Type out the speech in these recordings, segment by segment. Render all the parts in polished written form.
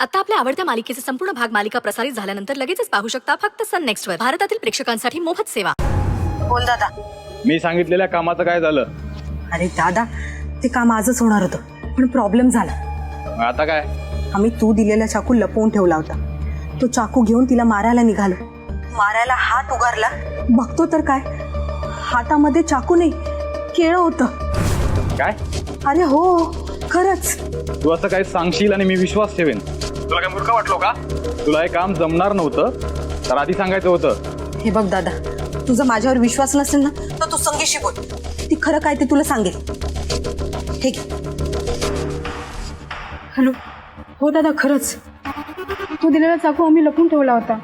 आता आपल्या आवडत्या मालिकेचे संपूर्ण भाग मालिका प्रसारित झाल्यानंतर लगेचच पाहू शकता फक्त सन नेक्स्ट वर. भारतातील प्रेक्षकांसाठी मोफत सेवा. बोल दादा. मी सांगितलेल्या कामाचं काय झालं? अरे दादा, ते काम आजच होणार होतं, पण प्रॉब्लेम झाला. मग आता काय? आम्ही तू दिलेला चाकू लपवून ठेवला होता. तो चाकू घेऊन तिला मारायला निघालो. मारायला हात उगारला, बघतो तर काय, हातामध्ये चाकू नाही, केळं होतं. काय? अरे हो, खरंच. तू असं काय सांगशील आणि मी विश्वास ठेवेन? तुला काय मूर्ख वाटलो का? तुला हे काम जमणार नव्हतं तर आधी सांगायचं होतं. हे बघ दादा, तुझा माझ्यावर विश्वास नसेल ना तर तू संगीशी बोल. ती खरं काय ते तुला सांगेल. ठीक आहे. हॅलो. हो दादा, खरंच तो दिलेला चाकू आम्ही लपून ठेवला होता.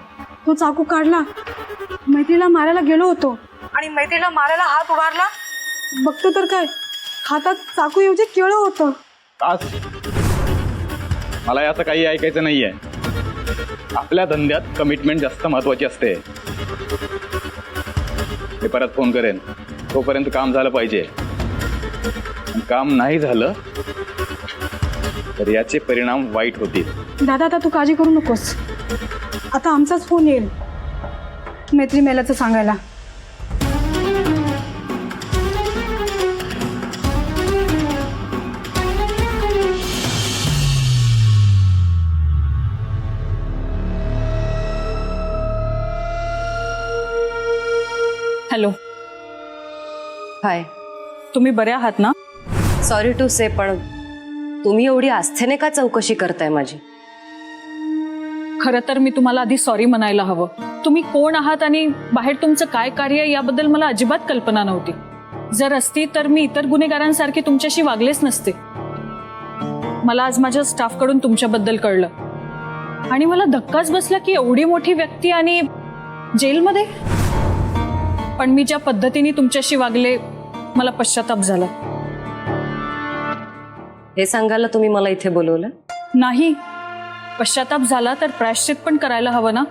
तो चाकू काढला, मैत्रीला मारायला गेलो होतो आणि मैत्रीला मारायला हात उगारला, बघतो तर काय, हातात चाकू ऐवजी केळं होतं. आज मला याचं काही ऐकायचं नाहीये. आपल्या धंद्यात कमिटमेंट जास्त महत्वाची असते. मी परत फोन करेन, तोपर्यंत काम झालं पाहिजे. काम नाही झालं तर याचे परिणाम वाईट होतील. दादा, आता तू काळजी करू नकोस. आता आमचाच फोन येईल मैत्री मेल्याचं सांगायला. हॅलो. हाय. तुम्ही बरे आहात ना? सॉरी टू से, पण तुम्ही एवढी आस्थेने का चौकशी करताय माझी? खरं तर मी तुम्हाला आधी सॉरी म्हणायला हवं. तुम्ही कोण आहात आणि बाहेर तुमचं काय कार्य आहे याबद्दल मला अजिबात कल्पना नव्हती. जर असती तर मी इतर गुन्हेगारांसारखे तुमच्याशी वागलेच नसते. मला आज माझ्या स्टाफकडून तुमच्याबद्दल कळलं आणि मला धक्काच बसला की एवढी मोठी व्यक्ती आणि जेलमध्ये. पण मी ज्या पद्धतीने तुमच्याशी वागले मला पश्चाताप झाला. हे सांगायला तुम्ही मला इथे बोलवलं? नाही, पश्चाताप झाला तर प्रायश्चित पण करायला हवं ना.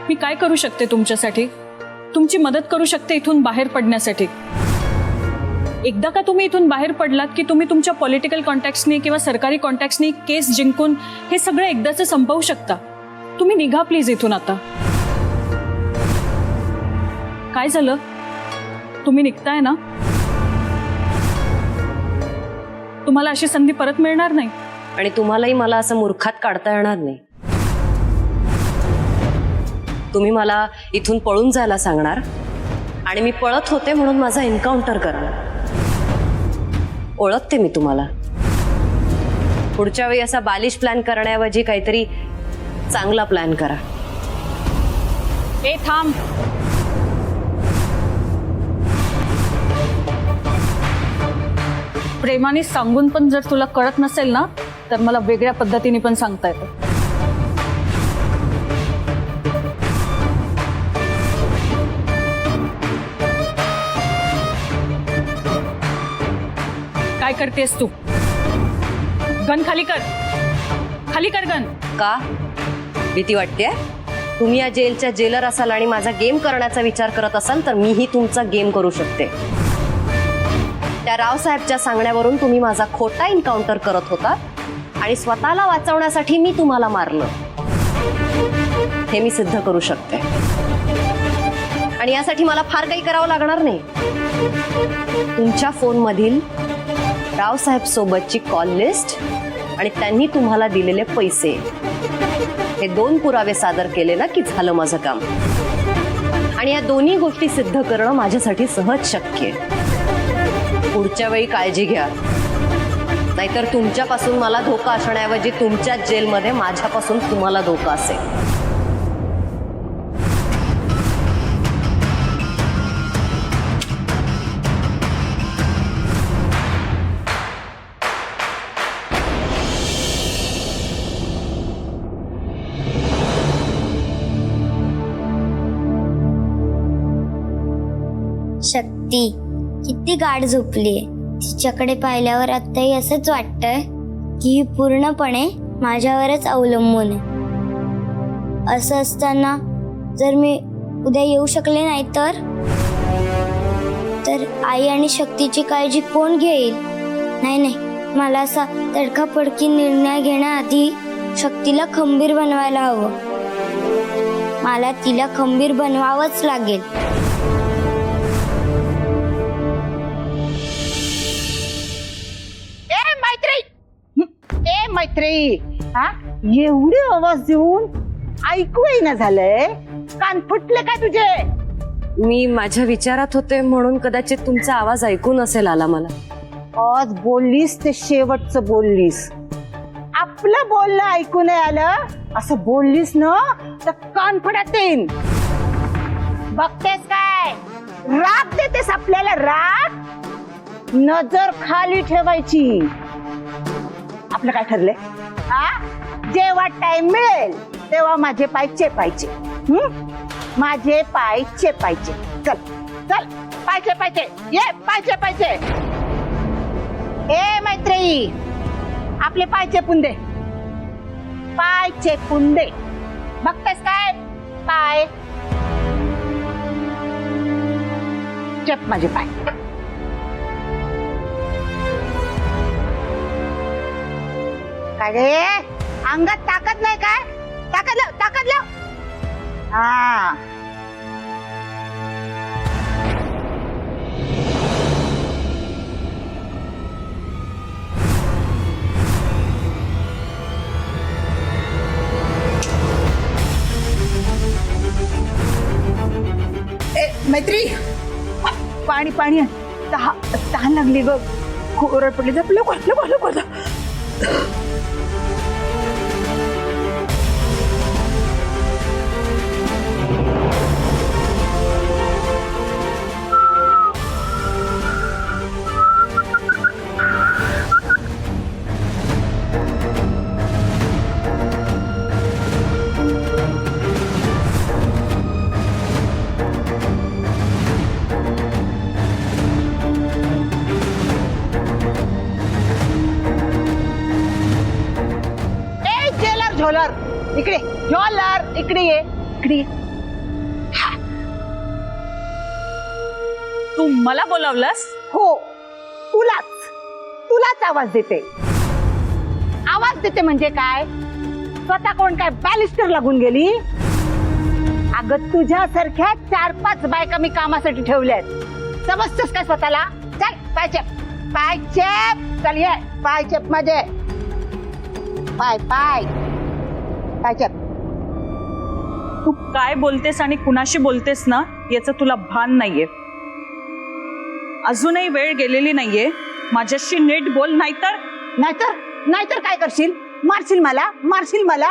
मी काय करू शकते तुमच्यासाठी? तुमची मदत करू शकते इथून बाहेर पडण्यासाठी. एकदा का तुम्ही इथून बाहेर पडलात की तुम्ही तुमच्या पॉलिटिकल कॉन्टॅक्ट्सनी किंवा सरकारी कॉन्टॅक्ट्सनी केस जिंकून हे सगळं एकदाच संपवू शकता. तुम्ही निघा प्लीज इथून आता. काय झालं? तुम्ही निघताय ना? तुम्हाला अशी संधी परत मिळणार नाही. आणि तुम्हालाही मला असं मूर्खात काढता येणार नाही. तुम्ही मला इथून पळून जायला सांगणार आणि मी पळत होते म्हणून माझा एन्काउंटर करणार. ओळखते मी तुम्हाला. पुढच्या वेळी असा बालिश प्लॅन करण्याऐवजी काहीतरी चांगला प्लॅन करा. ए थांब. प्रेमाने सांगून पण जर तुला कळत नसेल ना तर मला वेगळ्या पद्धतीने पण सांगता येतं. काय करतेस तू? गन खाली कर. खाली कर गन. का भीती वाटते? तुम्ही या जेलच्या जेलर असाल आणि माझा गेम करण्याचा विचार करत असाल तर मीही तुमचा गेम करू शकते. त्या रावसाहेबच्या सांगण्यावरून तुम्ही माझा खोटा एन्काउंटर करत होता आणि स्वतःला वाचवण्यासाठी मी तुम्हाला मारलं. हे मी सिद्ध करू शकते आणि यासाठी मला फार काही करावं लागणार नाही. तुमच्या फोनमधील रावसाहेब सोबतची कॉल लिस्ट आणि त्यांनी तुम्हाला दिलेले पैसे, हे 2 पुरावे सादर केले ना की झालं माझं काम. आणि या दोन्ही गोष्टी सिद्ध करणं माझ्यासाठी सहज शक्य आहे. पुढच्या वेळी काळजी घ्या, नाहीतर तुमच्यापासून मला धोका असण्याऐवजी तुमच्या जेलमध्ये माझ्यापासून तुम्हाला धोका असेल. शक्ती किती गाढ झोपलीये. तिच्याकडे पाहिल्यावर आत्ताही असंच वाटतंय की ही पूर्णपणे माझ्यावरच अवलंबून आहे. असं असताना जर मी उद्या येऊ शकले नाही तर आई आणि शक्तीची काळजी कोण घेईल? नाही, मला असा तडकाफडकी निर्णय घेण्याआधी शक्तीला खंबीर बनवायला हवं. मला तिला खंबीर बनवावंच लागेल. ए मैत्री, हा एवढी आवाज देऊन ऐकू येईना झालंय. कान फुटले काय तुझे? मी माझ्या विचारात होते म्हणून कदाचित तुमचा आवाज ऐकू नसेल आला मला. आज बोललीस ते शेवटचं बोललीस. आपलं बोलणं ऐकू नाही आलं असं बोललीस ना तर कान फुटत येईन. बघतेस काय, राग देतेस आपल्याला, राग. नजर खाली ठेवायची. आपलं काय ठरलंय? हा, जेव्हा टाइम मिळेल तेव्हा माझे पाय चेपायचे. माझे पाय चेपायचे. चल चल, पाय चेपायचे. ये पाय चेपायचे. ए मैत्री, आपले पाय चेपून दे. पाय चेपून दे. बघतेस काय, पाय चेप माझे पाय. काय रे, अंगात ताकद नाही काय? ताकद लाव, ताकद लाव. हा, ए मैत्री, पाणी पाणी आण. तहान लागली ग, खूप ओरड पडली. जप लवकर लवकर लवकर. झोलर इकडे, झोलर इकडे ये, इकडे ये. तू मला बोलावलंस? हो, तुलाच आवाज देते. आवाज देते म्हणजे काय? स्वतः कोण काय बॅलिस्टर लागून गेली? अगं तुझ्यासारख्या 4-5 बायका मी कामासाठी ठेवल्यात. समजतोस काय स्वतःला? चल पाय चेप, पाय चेप. चल ये, पाय चेप माझे. पाय पाय पाय चेप. तू काय बोलतेस आणि कुणाशी बोलतेस ना याचं तुला भान नाहीये. अजूनही वेळ गेलेली नाहीये. माझ्याशी नीट बोल, नाहीतर नाहीतर काय करशील? मारशील मला?